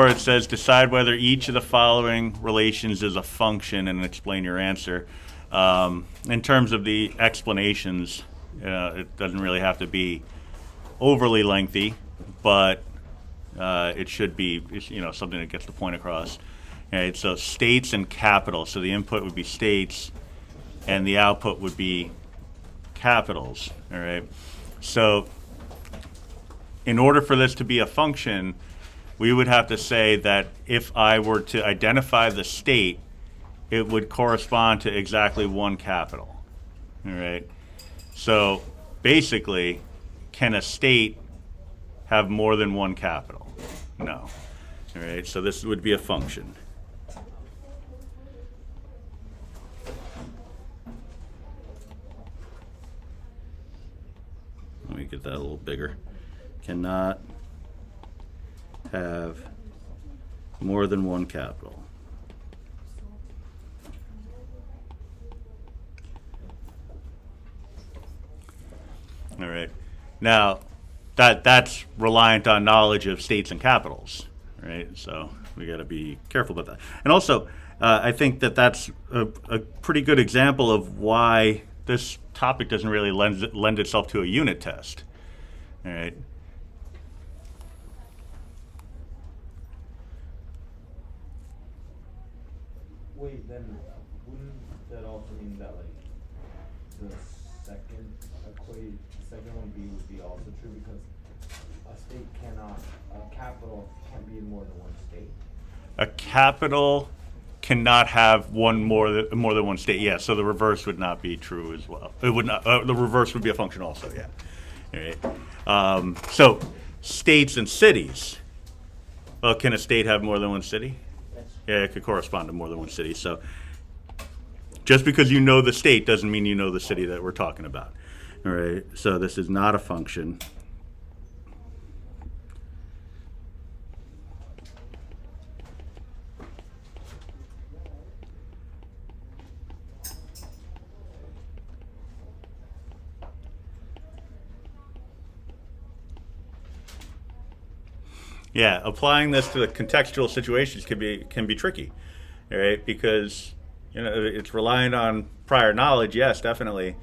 Or it says decide whether each of the following relations is a function and explain your answer. In terms of the explanations, it doesn't really have to be overly lengthy, but it should be something that gets the point across. Okay, so states and capitals. So the input would be states, and the output would be capitals. All right. So in order for this to be a function, we would have to say that if I were to identify the state, it would correspond to exactly one capital. All right. So basically, can a state have more than one capital? No. All right. So this would be a function. Let me get that a little bigger. Cannot have more than one capital. All right. Now, that's reliant on knowledge of states and capitals, right? So we got to be careful about that. And also, I think that that's a pretty good example of why this topic doesn't really lend itself to a unit test. All right. Wait, then wouldn't that also mean that the second the second one B would be also true because a capital can't be in more than one state? A capital cannot have more than one state. Yeah, so the reverse would not be true as well. It would not. The reverse would be a function also. Yeah. All right. So states and cities. Well, can a state have more than one city? Yeah, it could correspond to more than one city. So just because you know the state doesn't mean you know the city that we're talking about. All right. So this is not a function. Yeah, applying this to the contextual situations can be tricky, all right? Because it's reliant on prior knowledge, yes, definitely,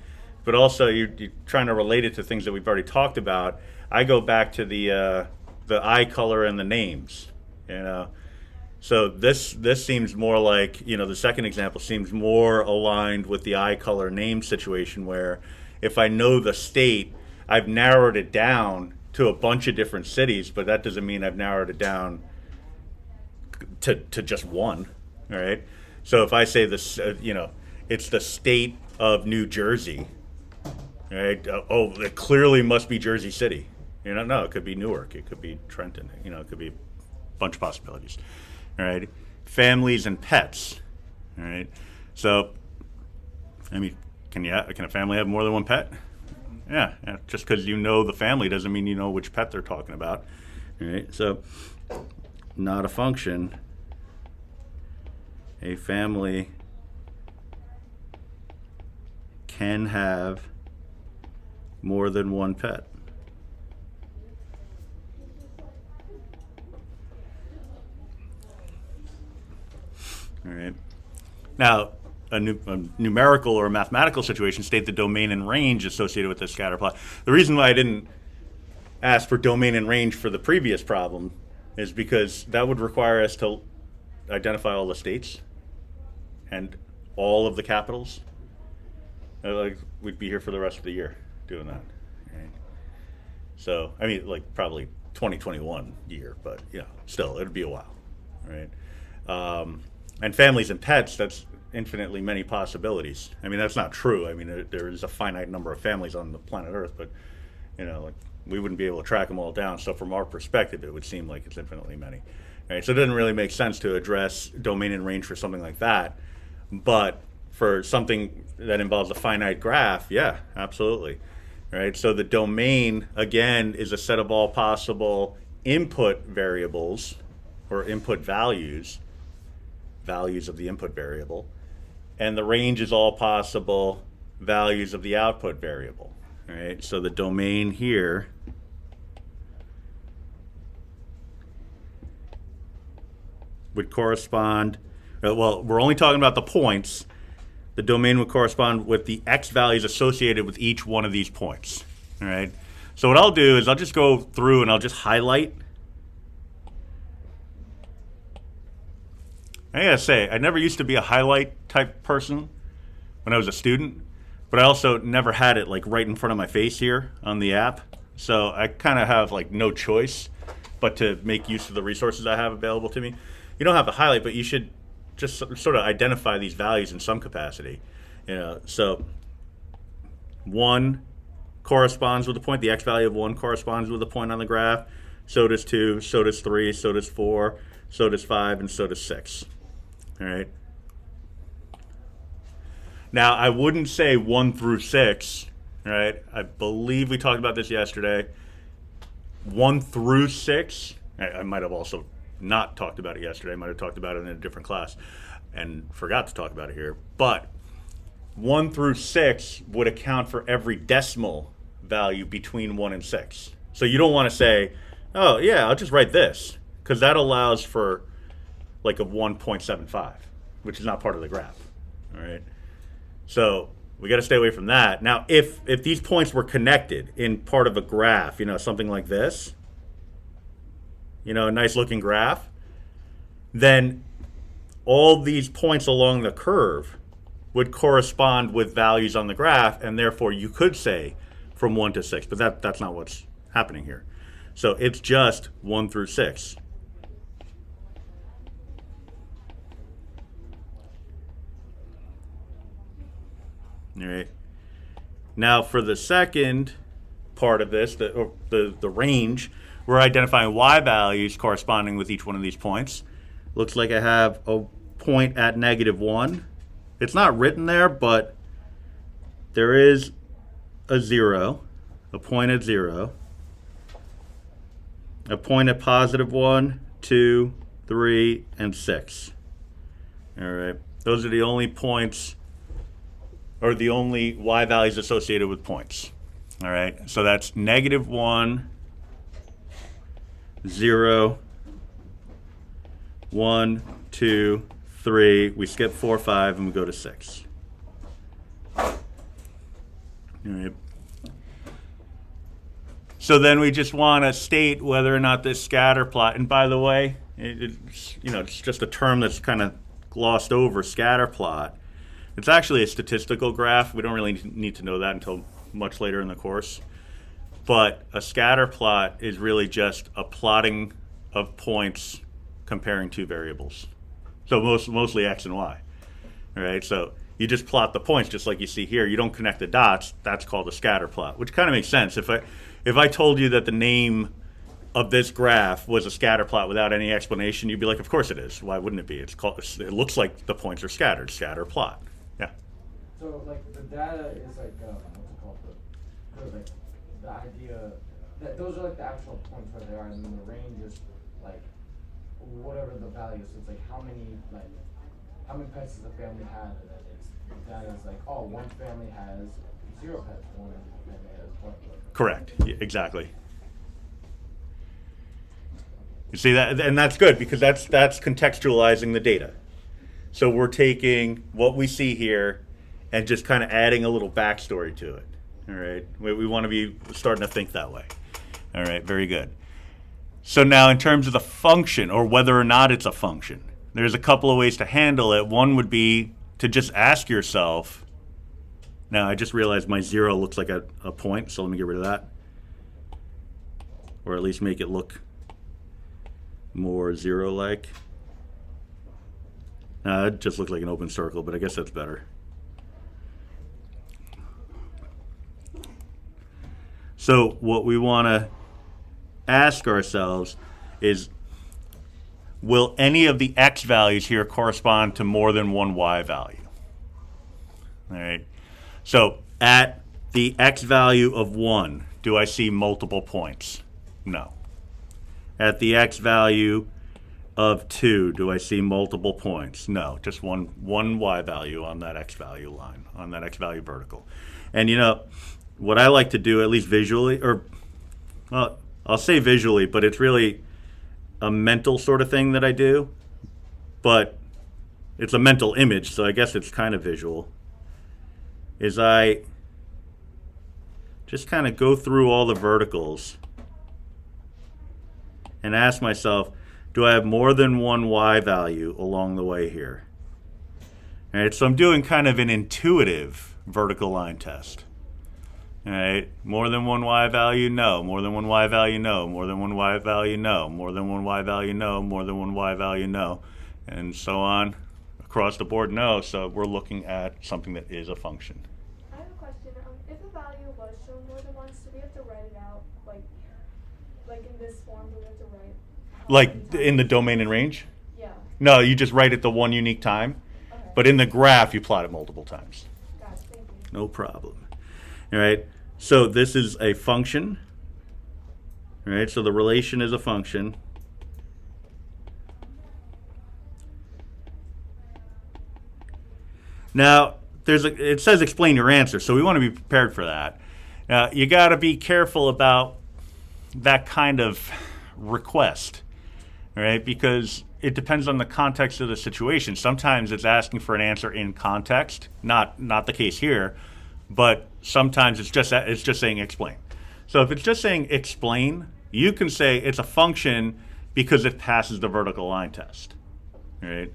but also you're trying to relate it to things that we've already talked about. I go back to the eye color and the names, So this seems more like the second example seems more aligned with the eye color name situation where if I know the state, I've narrowed it down to a bunch of different cities, but that doesn't mean I've narrowed it down to just one. All right. So if I say this, it's the state of New Jersey. Right. Oh, it clearly must be Jersey City. No, it could be Newark. It could be Trenton. It could be a bunch of possibilities. All right. Families and pets. All right. So, I mean, can a family have more than one pet? Yeah, just because you know the family doesn't mean you know which pet they're talking about. All right, so not a function. A family can have more than one pet. All right. Now, a numerical or a mathematical situation state the domain and range associated with the scatter plot. The reason why I didn't ask for domain and range for the previous problem is because that would require us to identify all the states and all of the capitals. We'd be here for the rest of the year doing that. Right? So, I mean, probably 2021 year, but still, it'd be a while, right? And families and pets, that's infinitely many possibilities. I mean, that's not true. I mean, there is a finite number of families on the planet Earth, but we wouldn't be able to track them all down. So from our perspective, it would seem like it's infinitely many. Right? So it doesn't really make sense to address domain and range for something like that. But for something that involves a finite graph, yeah, absolutely. Right? So the domain, again, is a set of all possible input variables or input values of the input variable. And the range is all possible values of the output variable. Right? So the domain here would correspond, well, we're only talking about the points. The domain would correspond with the x values associated with each one of these points. All right. So what I'll do is I'll just go through and I'll just highlight. I gotta say, I never used to be a highlight type person when I was a student, but I also never had it like right in front of my face here on the app. So I kind of have like no choice but to make use of the resources I have available to me. You don't have to highlight, but you should just sort of identify these values in some capacity. So 1 corresponds with a point. The x value of 1 corresponds with a point on the graph. So does 2, so does 3, so does 4, so does 5, and so does 6. All right. Now, I wouldn't say 1 through 6, right? I believe we talked about this yesterday. 1 through 6, I might have also not talked about it yesterday. I might have talked about it in a different class and forgot to talk about it here. But 1 through 6 would account for every decimal value between 1 and 6. So you don't want to say, oh, yeah, I'll just write this, because that allows for like a 1.75, which is not part of the graph. All right. So we got to stay away from that. Now, if these points were connected in part of a graph, something like this, a nice looking graph, then all these points along the curve would correspond with values on the graph, and therefore you could say from 1 to 6, but that's not what's happening here. So it's just 1 through 6. All right. Now for the second part of this, the range, we're identifying y values corresponding with each one of these points. Looks like I have a point at -1. It's not written there, but there is a 0, a point at 0, a point at +1, 2, 3, and 6. All right. Those are the only points, or the only y values associated with points. All right. So that's -1, 0, 1, 2, 3. We skip 4, 5, and we go to 6. All right. So then we just want to state whether or not this scatter plot, and by the way, it's just a term that's kind of glossed over, scatter plot. It's actually a statistical graph. We don't really need to know that until much later in the course. But a scatter plot is really just a plotting of points comparing two variables. So mostly x and y. All right, so you just plot the points just like you see here. You don't connect the dots. That's called a scatter plot, which kind of makes sense. If I told you that the name of this graph was a scatter plot without any explanation, you'd be like, of course it is. Why wouldn't it be? It looks like the points are scattered. Scatter plot. Yeah. So like the data is like what's it called? Like the idea that those are like the actual points where they are, and then the range is like whatever the value is. So it's like how many pets does the family have, and then the data is like, oh, one family has 0 pets, one family has 1. Correct. Yeah, exactly. You see that, and that's good because that's contextualizing the data. So we're taking what we see here and just kind of adding a little backstory to it. All right. We want to be starting to think that way. All right. Very good. So now in terms of the function, or whether or not it's a function, there's a couple of ways to handle it. One would be to just ask yourself. Now I just realized my 0 looks like a point, so let me get rid of that. Or at least make it look more 0-like. It just looks like an open circle, but I guess that's better. So what we want to ask ourselves is, will any of the x values here correspond to more than one y value? All right. So at the x value of 1, do I see multiple points? No. At the x value of 2, do I see multiple points? No, just one y value on that x value line, on that x value vertical. And what I like to do, at least visually, or I'll say visually, but it's really a mental sort of thing that I do. but it's a mental image, so I guess it's kind of visual, is I just kind of go through all the verticals and ask myself, do I have more than one y value along the way here? All right, so I'm doing kind of an intuitive vertical line test. All right, more than one y value, no. More than one y value, no. More than one y value, no. More than one y value, no. More than one y value, no. And so on across the board, no. So we're looking at something that is a function. I have a question. If a value was shown more than once, do we have to write it out, like in this form? Do we have to write? Like in the domain and range? Yeah. No, you just write it the one unique time. Okay. But in the graph, you plot it multiple times. Got it. Thank you. No problem. All right. So this is a function. All right. So the relation is a function. Now, it says explain your answer, so we want to be prepared for that. Now, you got to be careful about that kind of request, all right? Because it depends on the context of the situation. Sometimes it's asking for an answer in context, not the case here, but sometimes it's just saying explain. So if it's just saying explain, you can say it's a function because it passes the vertical line test, all right?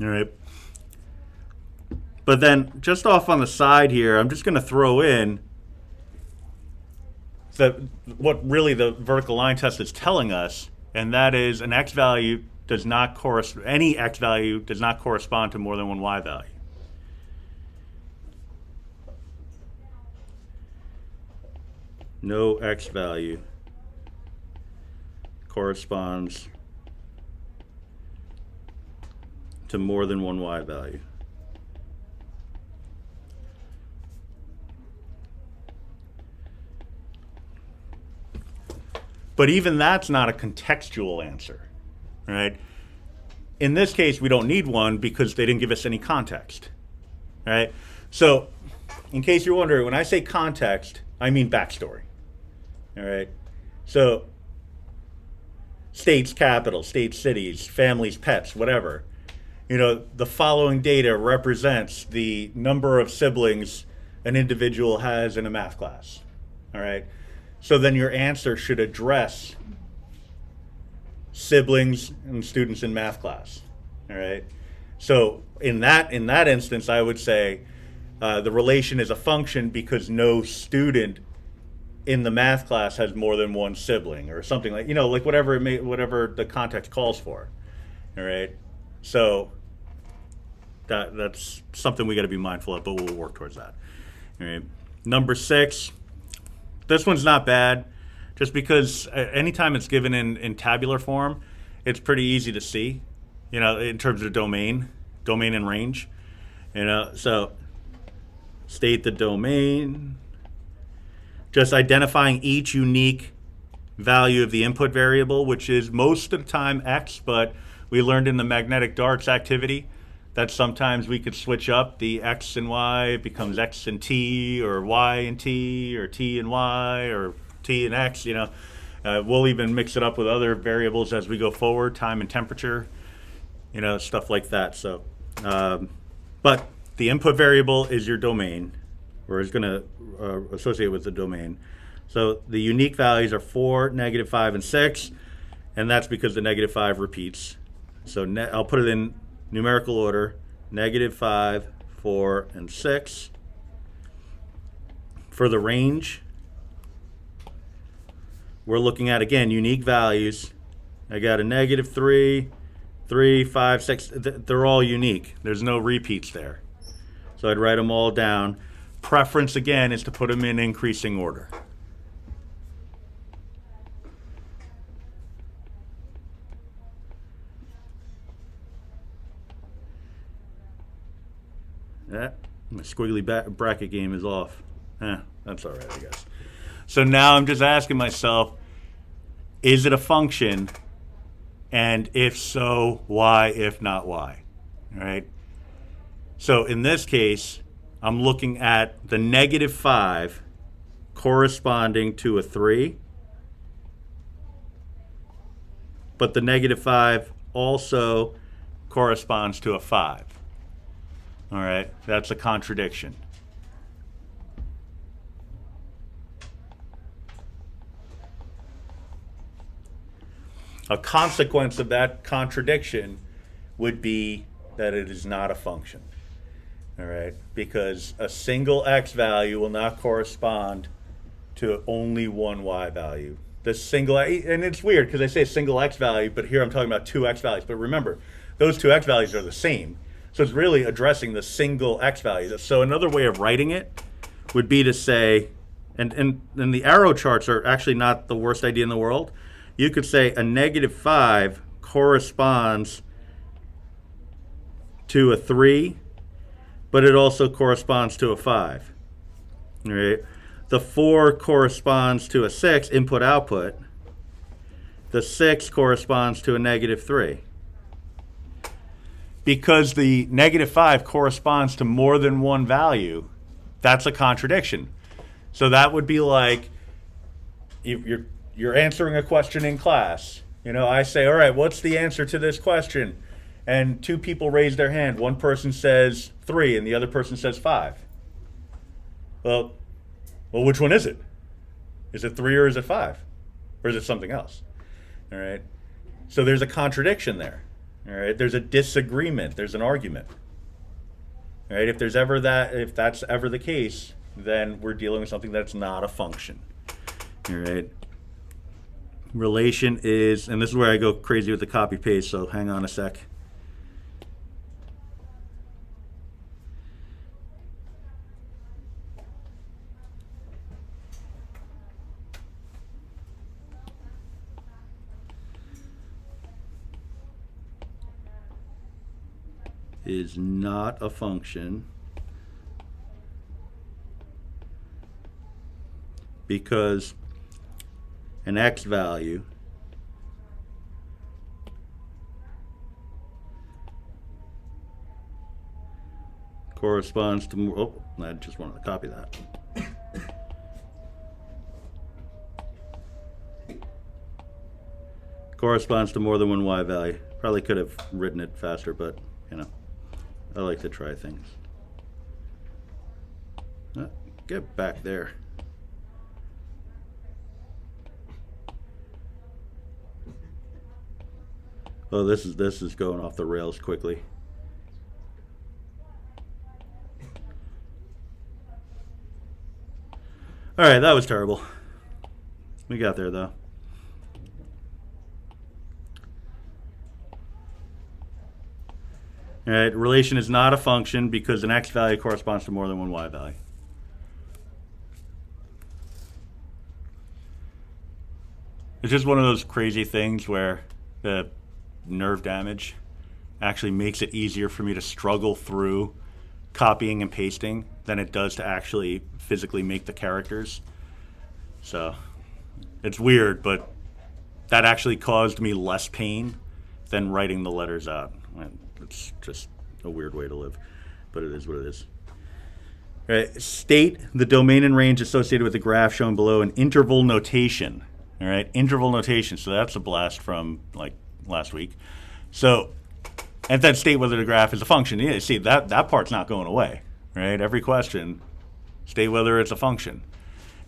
All right. But then just off on the side here, I'm just going to throw in what really the vertical line test is telling us, and that is an x value does not correspond, any x value does not correspond to more than one y value. No x value corresponds to more than one y value. But even that's not a contextual answer, right? In this case, we don't need one because they didn't give us any context, right? So, in case you're wondering, when I say context, I mean backstory, all right? So, states, capitals, states, cities, families, pets, whatever. You know, the following data represents the number of siblings an individual has in a math class, all right? So then your answer should address siblings and students in math class, all right? So in that instance, I would say the relation is a function because no student in the math class has more than one sibling or something like, like whatever the context calls for, all right? So that's something we got to be mindful of, but we'll work towards that. All right. Number 6, this one's not bad, just because anytime it's given in tabular form, it's pretty easy to see, in terms of domain and range. So state the domain, just identifying each unique value of the input variable, which is most of the time x, but we learned in the magnetic darts activity that sometimes we could switch up the x and y, it becomes x and t, or y and t, or t and y, or t and x, We'll even mix it up with other variables as we go forward, time and temperature, stuff like that. So, but the input variable is your domain, or is going to associate with the domain. So the unique values are 4, -5, and 6, and that's because the -5 repeats. So I'll put it in numerical order: -5, 4, and 6. For the range, we're looking at, again, unique values. I got a -3, 3, 5, 6. They're all unique. There's no repeats there. So I'd write them all down. Preference, again, is to put them in increasing order. My squiggly bracket game is off. That's all right, I guess. So now I'm just asking myself, is it a function And if so, why? If not, why? All right. So in this case, I'm looking at the -5 corresponding to a 3, but the -5 also corresponds to a 5. All right, that's a contradiction. A consequence of that contradiction would be that it is not a function. All right, because a single x value will not correspond to only one y value. The single, and it's weird because I say a single x value, but here I'm talking about two x values. But remember, those two x values are the same. So it's really addressing the single x value. So another way of writing it would be to say, and the arrow charts are actually not the worst idea in the world. You could say a -5 corresponds to a 3, but it also corresponds to a 5. All right. The 4 corresponds to a 6, input output. The 6 corresponds to a -3. Because the -5 corresponds to more than one value, that's a contradiction. So that would be like you're answering a question in class. You know, I say, all right, what's the answer to this question? And two people raise their hand. One person says 3 and the other person says 5. Well, which one is it? Is it 3 or is it 5? Or is it something else? All right. So there's a contradiction there. All right. There's a disagreement. There's an argument. All right. If that's ever the case, then we're dealing with something that's not a function. All right. Relation is, and this is where I go crazy with the copy paste, so hang on a sec. Is not a function because an x value corresponds to more, oh, I just wanted to copy that. Corresponds to more than one y value. Probably could have written it faster, but you know, I like to try things. Get back there. Oh, this is going off the rails quickly. All right, that was terrible. We got there though. All right, relation is not a function because an x value corresponds to more than one y value. It's just one of those crazy things where the nerve damage actually makes it easier for me to struggle through copying and pasting than it does to actually physically make the characters. So it's weird, but that actually caused me less pain than writing the letters out. It's just a weird way to live, but it is what it is. All right, state the domain and range associated with the graph shown below in interval notation. All right, interval notation. So that's a blast from like last week. So, and then state whether the graph is a function. Yeah, see, that part's not going away, right? Every question, state whether it's a function.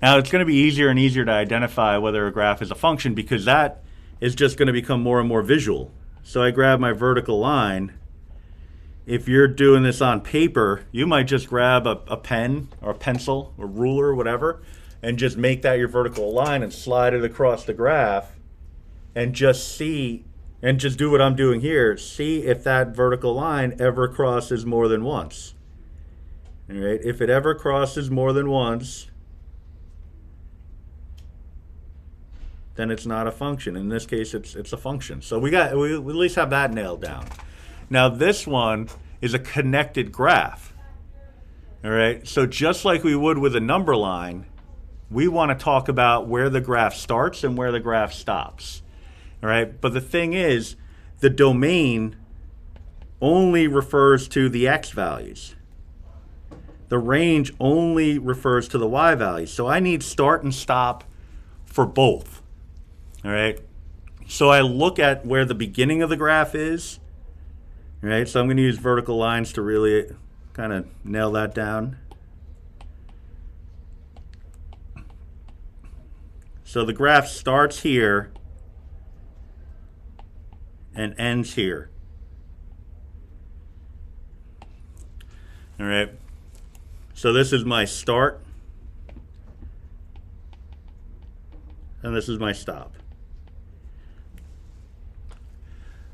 Now, it's going to be easier and easier to identify whether a graph is a function because that is just going to become more and more visual. So I grab my vertical line. If you're doing this on paper, you might just grab a pen or a pencil or ruler or whatever and just make that your vertical line and slide it across the graph and just see, and just do what I'm doing here. See if that vertical line ever crosses more than once. All right, if it ever crosses more than once, then it's not a function. In this case, it's a function. So we at least have that nailed down. Now this one is a connected graph. All right, so just like we would with a number line, we want to talk about where the graph starts and where the graph stops. All right, but the thing is, the domain only refers to the x values. The range only refers to the y values. So I need start and stop for both. All right. So I look at where the beginning of the graph is. All right. So I'm going to use vertical lines to really kind of nail that down. So the graph starts here and ends here. All right. So this is my start, and this is my stop.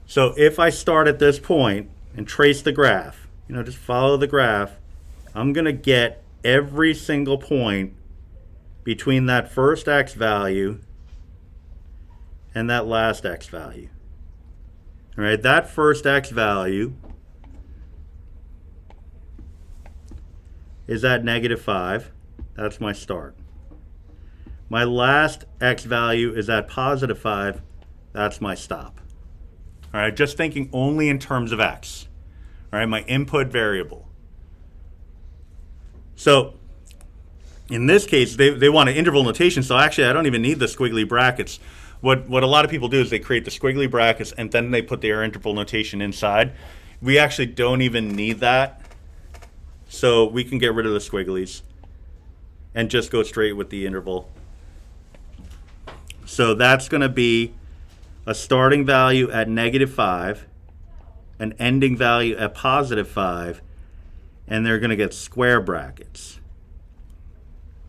So if I start at this point and trace the graph, just follow the graph, I'm going to get every single point between that first x value and that last x value. All right, that first x value is at -5. That's my start. My last x value is at +5. That's my stop. All right, just thinking only in terms of x. All right, my input variable. So in this case, they want an interval notation, so actually I don't even need the squiggly brackets. What a lot of people do is they create the squiggly brackets and then they put their interval notation inside. We actually don't even need that. So we can get rid of the squigglies and just go straight with the interval. So that's going to be a starting value at -5, an ending value at +5, and they're going to get square brackets.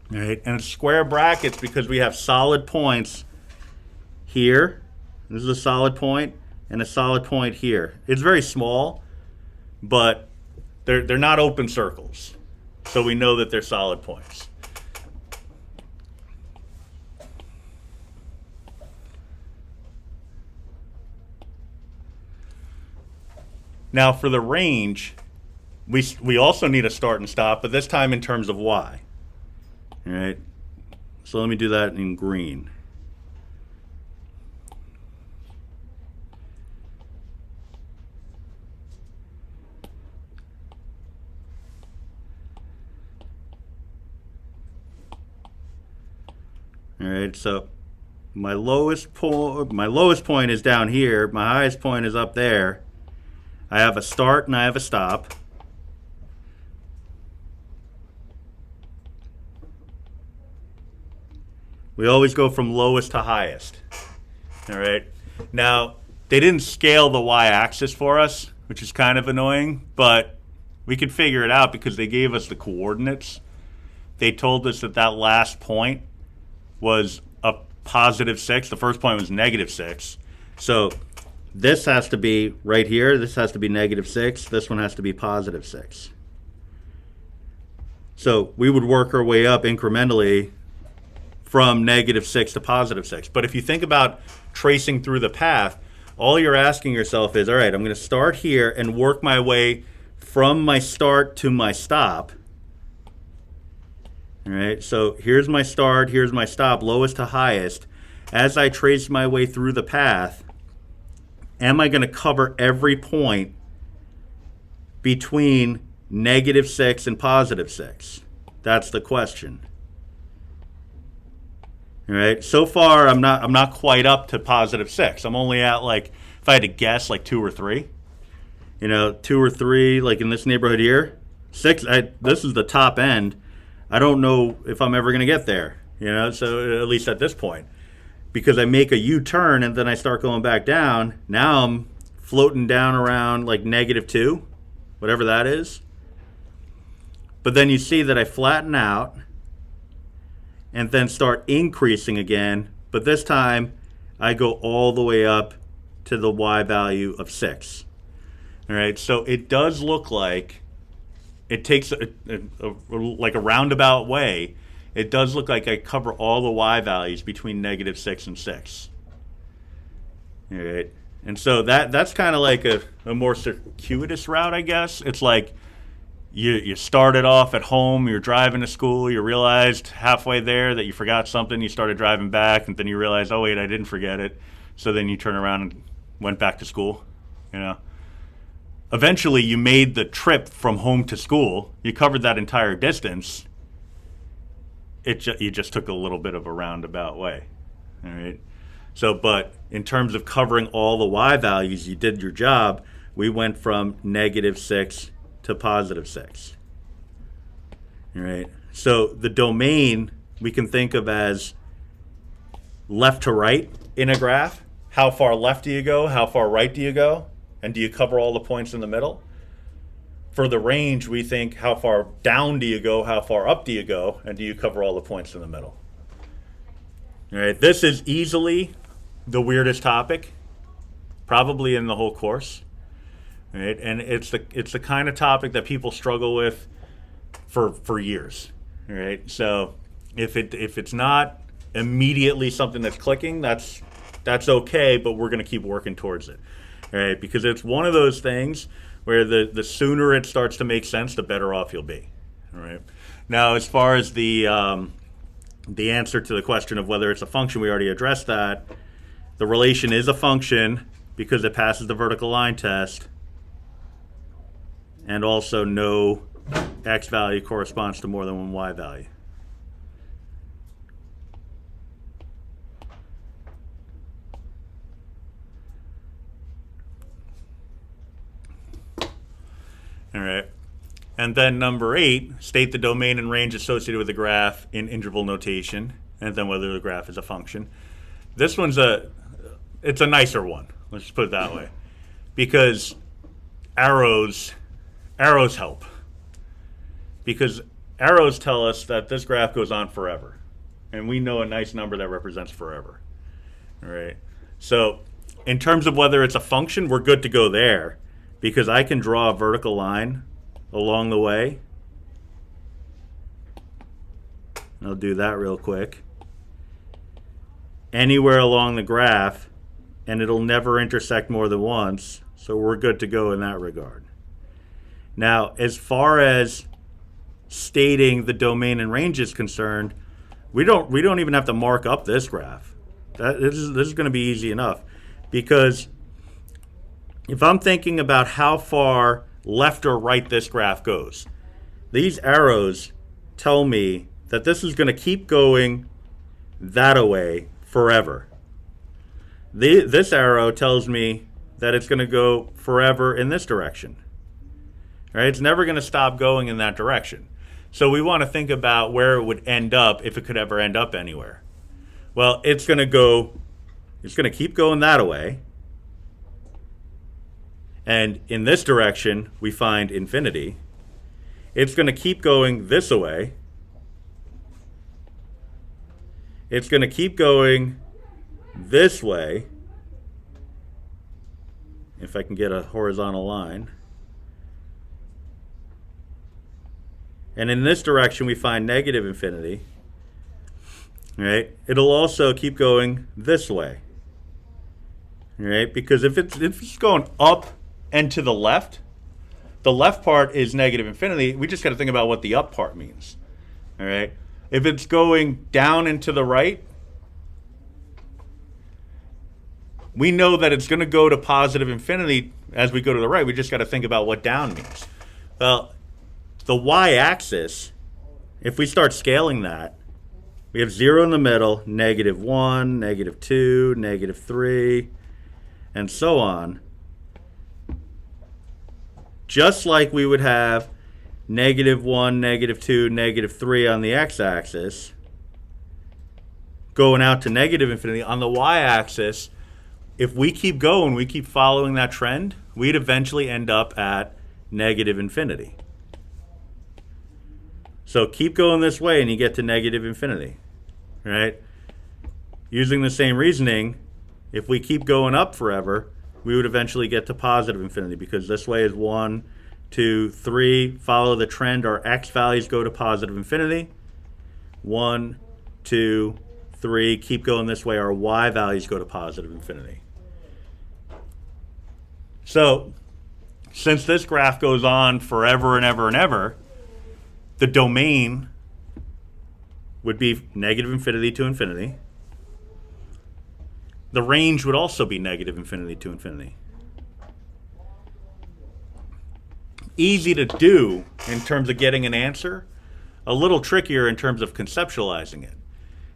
All right, and it's square brackets because we have solid points here. This is a solid point and a solid point here. It's very small, but they're not open circles, so we know that they're solid points. Now for the range, we also need a start and stop, but this time in terms of y. All right, so let me do that in green. All right, so my lowest point is down here. My highest point is up there. I have a start and I have a stop. We always go from lowest to highest. All right. Now, they didn't scale the y-axis for us, which is kind of annoying, but we could figure it out because they gave us the coordinates. They told us that that last point was a +6. The first point was -6. So this has to be right here. This has to be -6. This one has to be +6. So we would work our way up incrementally from -6 to +6. But if you think about tracing through the path, all you're asking yourself is, all right, I'm going to start here and work my way from my start to my stop. All right, so here's my start, here's my stop, lowest to highest. As I trace my way through the path, am I going to cover every point between -6 and +6? That's the question. All right, so far I'm not quite up to +6. I'm only at, like, if I had to guess, like 2 or 3. 2 or 3, like in this neighborhood here. 6, this is the top end. I don't know if I'm ever going to get there, so at least at this point. Because I make a U-turn and then I start going back down, now I'm floating down around like -2, whatever that is. But then you see that I flatten out and then start increasing again, but this time I go all the way up to the y value of 6. All right, so it does look like it takes like a roundabout way. It does look like I cover all the y values between -6 and 6. All right, and so that's kind of like a more circuitous route, I guess. It's like you started off at home, you're driving to school, you realized halfway there that you forgot something, you started driving back, and then you realized, oh wait, I didn't forget it. So then you turn around and went back to school, you know. Eventually, you made the trip from home to school. You covered that entire distance. You just took a little bit of a roundabout way, all right? So, but in terms of covering all the y values, you did your job. We went from -6 to +6, all right? So the domain we can think of as left to right in a graph. How far left do you go? How far right do you go? And do you cover all the points in the middle? For the range, we think how far down do you go? How far up do you go? And do you cover all the points in the middle? All right, this is easily the weirdest topic, probably in the whole course. All right, and it's the kind of topic that people struggle with for years. All right, so if it's not immediately something that's clicking, that's okay, but we're going to keep working towards it. All right, because it's one of those things where the sooner it starts to make sense, the better off you'll be. All right. Now, as far as the answer to the question of whether it's a function, we already addressed that. The relation is a function because it passes the vertical line test, and also no x value corresponds to more than one y value. All right. And then number 8, state the domain and range associated with the graph in interval notation, and then whether the graph is a function. This one's it's a nicer one. Let's just put it that way. Because arrows help. Because arrows tell us that this graph goes on forever. And we know a nice number that represents forever. All right. So in terms of whether it's a function, we're good to go there. Because I can draw a vertical line along the way. I'll do that real quick. Anywhere along the graph, and it'll never intersect more than once, so we're good to go in that regard. Now, as far as stating the domain and range is concerned, we don't even have to mark up this graph. This is going to be easy enough, because if I'm thinking about how far left or right this graph goes, these arrows tell me that this is going to keep going that away forever. This arrow tells me that it's going to go forever in this direction. All right? It's never going to stop going in that direction. So we want to think about where it would end up if it could ever end up anywhere. Well, it's going to keep going that way. And in this direction, we find infinity. It's going to keep going this way. It's going to keep going this way. If I can get a horizontal line. And in this direction, we find negative infinity. Right? It'll also keep going this way. Right? Because if it's going up and to the left part is negative infinity. We just got to think about what the up part means. All right? If it's going down and to the right, we know that it's going to go to positive infinity as we go to the right. We just got to think about what down means. Well, the y-axis, if we start scaling that, we have 0 in the middle, -1, -2, -3, and so on. Just like we would have -1, -2, -3 on the x-axis, going out to negative infinity. On the y-axis, if we keep going, we keep following that trend, we'd eventually end up at negative infinity. So keep going this way and you get to negative infinity, right? Using the same reasoning, if we keep going up forever, we would eventually get to positive infinity, because this way is 1, 2, 3. Follow the trend. Our x values go to positive infinity. 1, 2, 3. Keep going this way. Our y values go to positive infinity. So, since this graph goes on forever and ever and ever, the domain would be negative infinity to infinity. the range would also be negative infinity to infinity. Easy to do in terms of getting an answer, a little trickier in terms of conceptualizing it,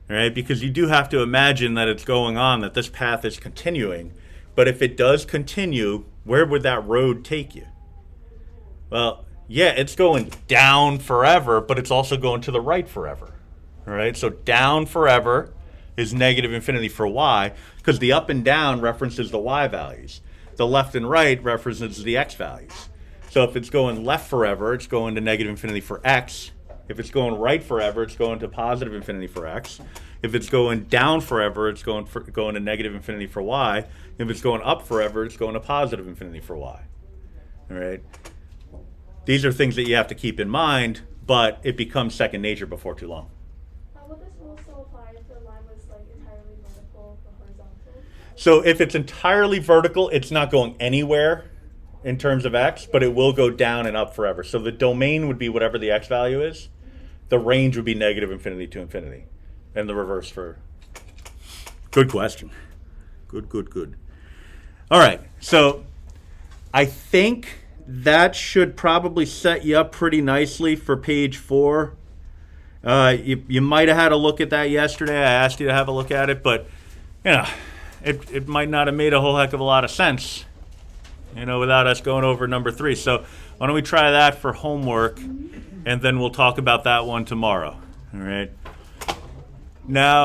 right? Because you do have to imagine that it's going on, that this path is continuing. But if it does continue, where would that road take you? Well, yeah, it's going down forever, but it's also going to the right forever, all right? So down forever is negative infinity for y, because the up and down references the y values. The left and right references the x values. So if it's going left forever, it's going to negative infinity for x. If it's going right forever, it's going to positive infinity for x. If it's going down forever, it's going to negative infinity for y. If it's going up forever, it's going to positive infinity for y. All right? These are things that you have to keep in mind, but it becomes second nature before too long. Would this rule still apply if the line was like entirely vertical or horizontal? So if it's entirely vertical, it's not going anywhere in terms of x, but it will go down and up forever. So the domain would be whatever the x value is. The range would be negative infinity to infinity. And the reverse for... Good question. Good. All right, so I think that should probably set you up pretty nicely for page 4. You might have had a look at that yesterday. I asked you to have a look at it, but it might not have made a whole heck of a lot of sense, without us going over number 3. So why don't we try that for homework, and then we'll talk about that one tomorrow. All right. Now.